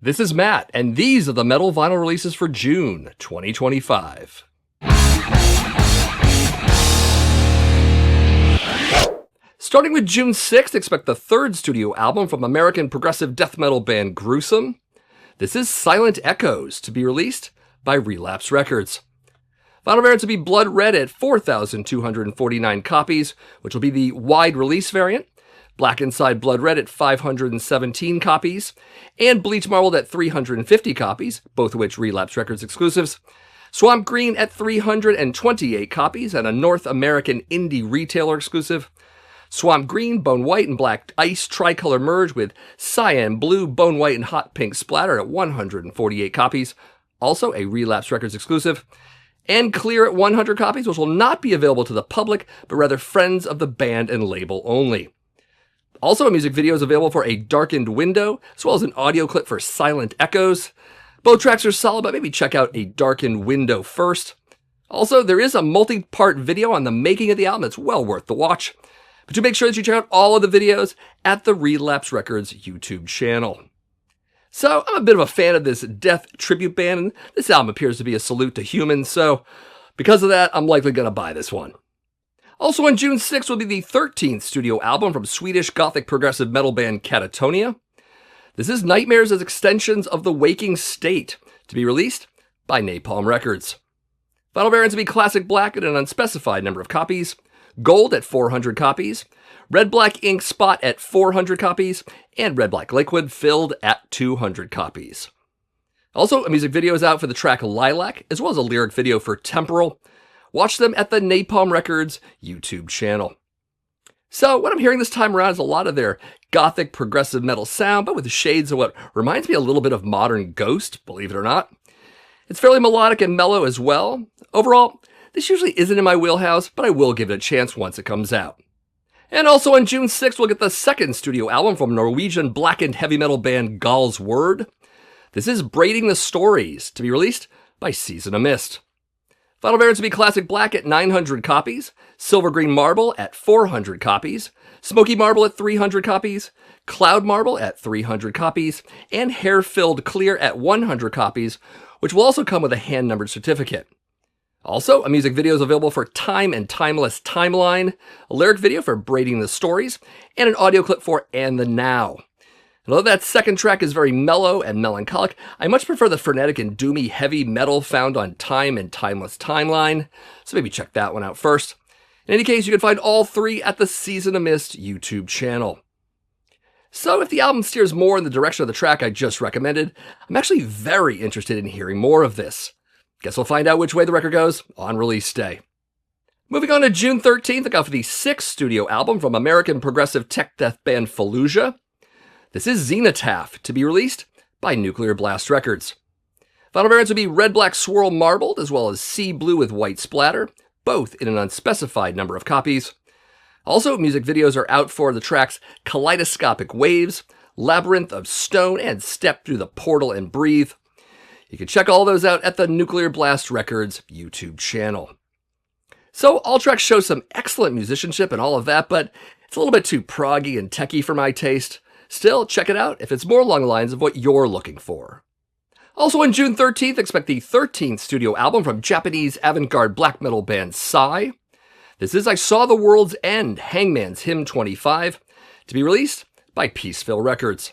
This is Matt, and these are the metal vinyl releases for June 2025. Starting with June 6th, expect the third studio album from American progressive death metal band Gruesome. This is Silent Echoes, to be released by Relapse Records. Vinyl variants will be Blood Red at 4,249 copies, which will be the wide release variant. Black Inside Blood Red at 517 copies, and Bleach Marbled at 350 copies, both of which Relapse Records exclusives. Swamp Green at 328 copies, and a North American indie retailer exclusive. Swamp Green, Bone White, and Black Ice tricolor merge with Cyan Blue, Bone White, and Hot Pink splatter at 148 copies, also a Relapse Records exclusive. And Clear at 100 copies, which will not be available to the public, but rather friends of the band and label only. Also, a music video is available for A Darkened Window, as well as an audio clip for Silent Echoes. Both tracks are solid, but maybe check out A Darkened Window first. Also, there is a multi-part video on the making of the album that's well worth the watch. But do make sure that you check out all of the videos at the Relapse Records YouTube channel. So, I'm a bit of a fan of this death tribute band, and this album appears to be a salute to humans, so because of that, I'm likely going to buy this one. Also on June 6th will be the 13th studio album from Swedish gothic progressive metal band Catatonia. This is Nightmares as Extensions of the Waking State, to be released by Napalm Records. Vinyl variants will be Classic Black at an unspecified number of copies, Gold at 400 copies, Red Black Ink Spot at 400 copies, and Red Black Liquid Filled at 200 copies. Also, a music video is out for the track Lilac, as well as a lyric video for Temporal. Watch them at the Napalm Records YouTube channel. So, what I'm hearing this time around is a lot of their gothic progressive metal sound, but with the shades of what reminds me a little bit of modern Ghost, believe it or not. It's fairly melodic and mellow as well. Overall, this usually isn't in my wheelhouse, but I will give it a chance once it comes out. And also on June 6th, we'll get the second studio album from Norwegian blackened heavy metal band Gaahls Wyrd. This is Braiding the Stories, to be released by Season of Mist. Vinyl variants will be Classic Black at 900 copies, Silver Green Marble at 400 copies, Smoky Marble at 300 copies, Cloud Marble at 300 copies, and Hair Filled Clear at 100 copies, which will also come with a hand-numbered certificate. Also, a music video is available for Time and Timeless Timeline, a lyric video for Braiding the Stories, and an audio clip for And the Now. And although that second track is very mellow and melancholic, I much prefer the frenetic and doomy heavy metal found on Time and Timeless Timeline, so maybe check that one out first. In any case, you can find all three at the Season of Mist YouTube channel. So if the album steers more in the direction of the track I just recommended, I'm actually very interested in hearing more of this. Guess we'll find out which way the record goes on release day. Moving on to June 13th, look out for the sixth studio album from American progressive tech death band Fallujah. This is Xenotap, to be released by Nuclear Blast Records. Vinyl variants will be Red Black Swirl Marbled, as well as Sea Blue with White Splatter, both in an unspecified number of copies. Also, music videos are out for the tracks Kaleidoscopic Waves, Labyrinth of Stone, and Step Through the Portal and Breathe. You can check all those out at the Nuclear Blast Records YouTube channel. So, all tracks show some excellent musicianship and all of that, but it's a little bit too proggy and techy for my taste. Still, check it out if it's more along the lines of what you're looking for. Also on June 13th, expect the 13th studio album from Japanese avant-garde black metal band Sigh. This is I Saw the World's End, Hangman's Hymn 25, to be released by Peaceville Records.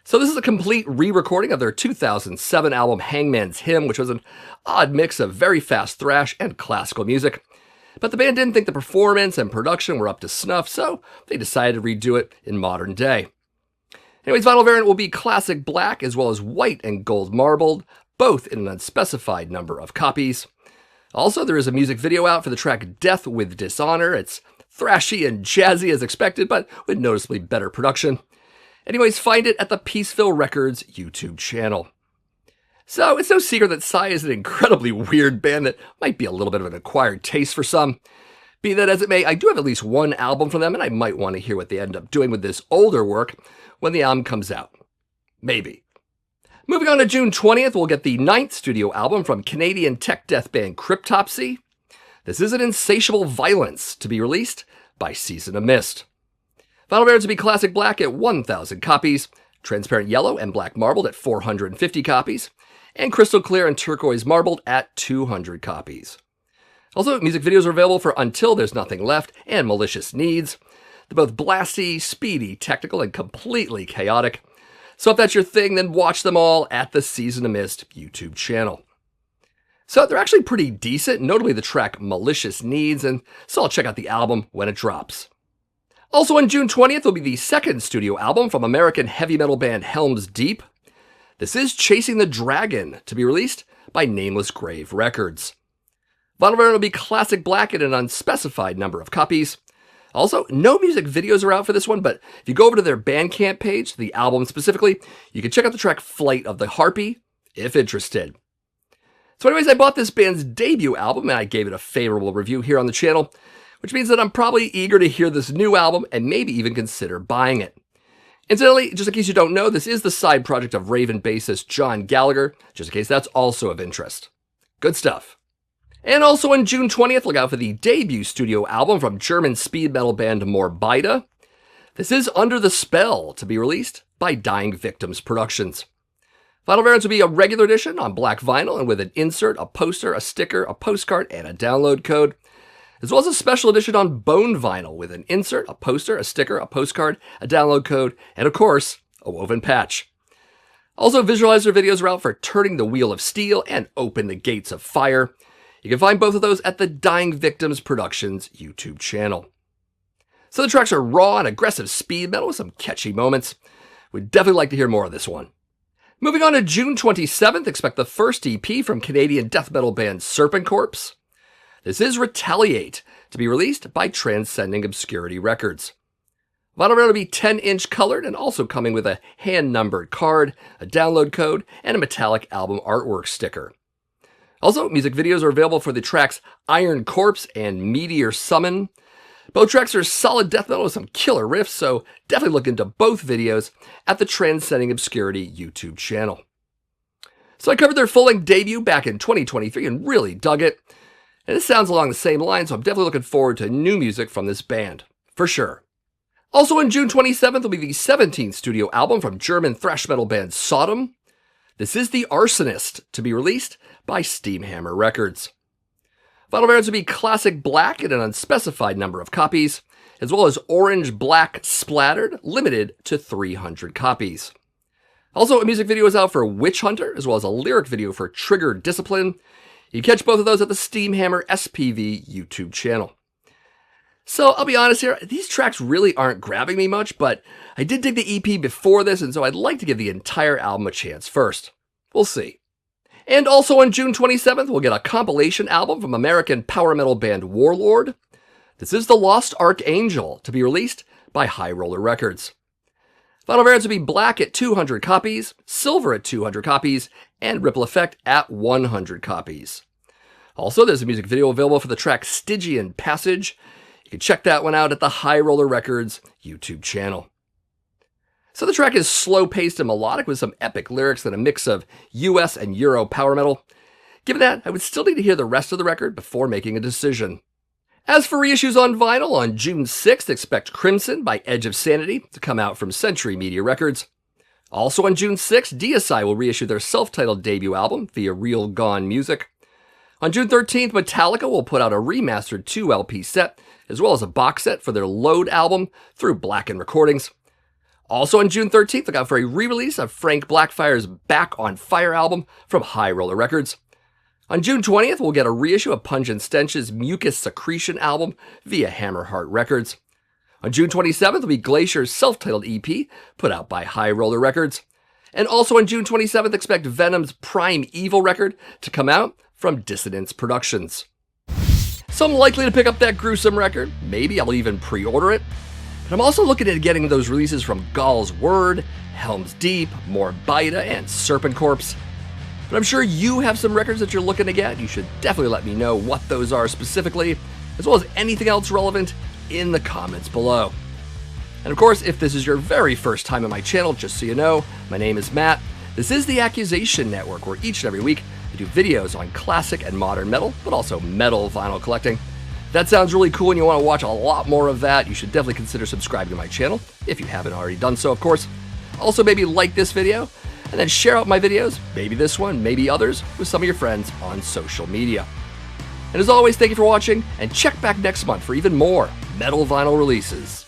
So this is a complete re-recording of their 2007 album Hangman's Hymn, which was an odd mix of very fast thrash and classical music. But the band didn't think the performance and production were up to snuff, so they decided to redo it in modern day. Anyways, vinyl variant will be Classic Black as well as White and Gold Marbled, both in an unspecified number of copies. Also, there is a music video out for the track Death with Dishonor. It's thrashy and jazzy as expected, but with noticeably better production. Anyways, find it at the Peaceville Records YouTube channel. So, it's no secret that Sigh is an incredibly weird band that might be a little bit of an acquired taste for some. Be that as it may, I do have at least one album from them, and I might want to hear what they end up doing with this older work when the album comes out. Maybe. Moving on to June 20th, we'll get the 9th studio album from Canadian tech death band Cryptopsy. This is An Insatiable Violence, to be released by Season of Mist. Vinyl variants will be Classic Black at 1,000 copies, transparent yellow and black marbled at 450 copies, and crystal clear and turquoise marbled at 200 copies. Also, music videos are available for Until There's Nothing Left and Malicious Needs. They're both blasty, speedy, technical, and completely chaotic. So if that's your thing, then watch them all at the Season of Mist YouTube channel. So they're actually pretty decent, notably the track Malicious Needs, and so I'll check out the album when it drops. Also on June 20th will be the second studio album from American heavy metal band Helms Deep. This is Chasing the Dragon, to be released by Nameless Grave Records. Vinyl variant will be classic black in an unspecified number of copies. Also, no music videos are out for this one, but if you go over to their Bandcamp page, the album specifically, you can check out the track Flight of the Harpy, if interested. So anyways, I bought this band's debut album, and I gave it a favorable review here on the channel, which means that I'm probably eager to hear this new album and maybe even consider buying it. Incidentally, just in case you don't know, this is the side project of Raven bassist John Gallagher, just in case that's also of interest. Good stuff. And also on June 20th, look out for the debut studio album from German speed metal band Morbida. This is Under the Spell, to be released by Dying Victims Productions. Vinyl variants will be a regular edition on black vinyl and with an insert, a poster, a sticker, a postcard, and a download code, as well as a special edition on bone vinyl with an insert, a poster, a sticker, a postcard, a download code, and of course, a woven patch. Also, visualizer videos are out for Turning the Wheel of Steel and Open the Gates of Fire. You can find both of those at the Dying Victims Productions YouTube channel. So the tracks are raw and aggressive speed metal with some catchy moments. We'd definitely like to hear more of this one. Moving on to June 27th, expect the first EP from Canadian death metal band Serpent Corpse. This is Retaliate, to be released by Transcending Obscurity Records. Vinyl will be 10-inch colored and also coming with a hand-numbered card, a download code, and a metallic album artwork sticker. Also, music videos are available for the tracks Iron Corpse and Meteor Summon. Both tracks are solid death metal with some killer riffs, so definitely look into both videos at the Transcending Obscurity YouTube channel. So I covered their full-length debut back in 2023 and really dug it. And it sounds along the same line, so I'm definitely looking forward to new music from this band, for sure. Also on June 27th will be the 17th studio album from German thrash metal band Sodom. This is The Arsonist, to be released by Steamhammer Records. Vinyl variants will be classic black in an unspecified number of copies, as well as orange black splattered, limited to 300 copies. Also, a music video is out for Witch Hunter, as well as a lyric video for Trigger Discipline. You can catch both of those at the Steamhammer SPV YouTube channel. So, I'll be honest here, these tracks really aren't grabbing me much, but I did dig the EP before this, and so I'd like to give the entire album a chance first. We'll see. And also on June 27th, we'll get a compilation album from American power metal band Warlord. This is The Lost Archangel, to be released by High Roller Records. Vinyl variants will be black at 200 copies, silver at 200 copies, and Ripple Effect at 100 copies. Also, there's a music video available for the track Stygian Passage. You can check that one out at the High Roller Records YouTube channel. So the track is slow-paced and melodic with some epic lyrics and a mix of US and Euro power metal. Given that, I would still need to hear the rest of the record before making a decision. As for reissues on vinyl, on June 6th, expect Crimson by Edge of Sanity to come out from Century Media Records. Also on June 6th, DSI will reissue their self-titled debut album via Real Gone Music. On June 13th, Metallica will put out a remastered 2 LP set, as well as a box set for their Load album through Blackened Recordings. Also on June 13th, look out for a re-release of Frank Blackfire's Back on Fire album from High Roller Records. On June 20th, we'll get a reissue of Pungent Stench's Mucus Secretion album via Hammerheart Records. On June 27th will be Glacier's self-titled EP, put out by High Roller Records. And also on June 27th, expect Venom's Prime Evil record to come out from Dissonance Productions. So I'm likely to pick up that Gruesome record. Maybe I'll even pre-order it. But I'm also looking at getting those releases from Gaahls Wyrd, Helms Deep, Morbida, and Serpent Corpse. But I'm sure you have some records that you're looking to get. You should definitely let me know what those are specifically, as well as anything else relevant in the comments below. And of course, if this is your very first time on my channel, just so you know, my name is Matt. This is the Accusation Network, where each and every week I do videos on classic and modern metal, but also metal vinyl collecting. If that sounds really cool and you want to watch a lot more of that, you should definitely consider subscribing to my channel, if you haven't already done so, of course. Also, maybe like this video, and then share out my videos, maybe this one, maybe others, with some of your friends on social media. And as always, thank you for watching, and check back next month for even more metal vinyl releases.